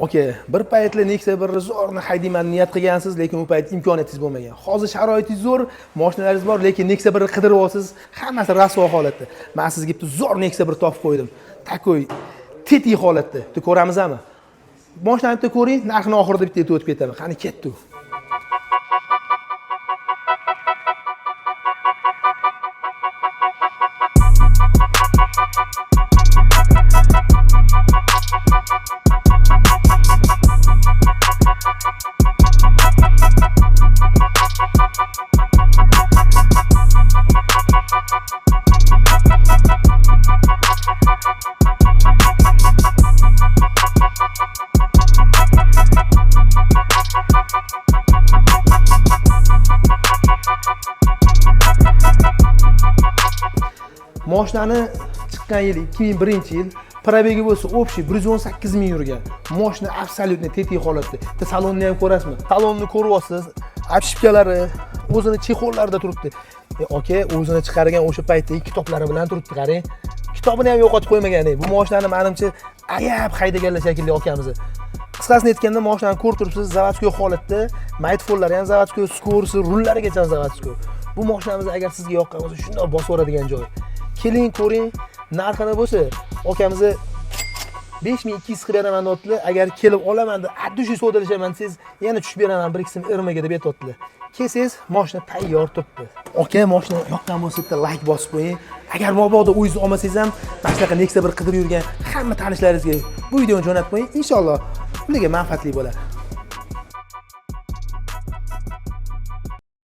Oke, bir paytlar Nexia 1 zo'rni haydayman niyat qilgansiz, lekin u payt imkoniyatingiz bo'lmagan. Hozir sharoitingiz zo'r, mashinalaringiz bor, lekin Nexia 1 ni qidiryapsiz, hammasi rasvo holatda. Men sizga bitta zo'r Nexia 1 topib qo'ydim. Takoy tetik holatda. Bitta ko'ramizmi? Mashinani bitta ko'ring, narxini oxirida bitta aytib o'tib ketaman. Qani ketdi u. Mashinani chiqqan yil 2001-yil, probegi bo'lsa общий 118 ming yurgan. Mashina absolyutni tetik holatda. Bitta salonni ham ko'rasizmi? Salonni ko'ryapsiz. Obshipkalari o'zini chexollarida turibdi. Aka, o'zini chiqargan o'sha paytdagi kitoblari bilan turibdi, qarang. Kitobini ham yo'qotib qo'ymagan. Bu mashinani menimcha ayab haydaganlar shekilli akamiz. Qisqasini aytganda, mashinani ko'rib turibsiz, zavodskiy holatda, maytfonlari ham zavodskiy, skorsi, rullarigacha zavodskiy. Bu mashinamiz agar sizga yoqqan bo'lsa, shunday bosib o'radigan joy. Keling ko'ring, narxini bo'lsa, akamiz 5200 qilib beraman deyaptilar. Agar kelib olaman deb, addushi so'dalashaman siz, yana tushib beraman, bir ikisini irmaga deb aytibdilar. Kelsangiz, mashina tayyor turibdi. Aka, mashina yoqqan bo'lsa, bitta like bosib qo'ying. Agar mabodo o'zingiz olmasangiz ham, mana shunaqa Nexia 1 qidirib yurgan hamma tanishlaringizga bu videoni jo'natib qo'ying. Inshaalloh ularga manfaatli bo'ladi.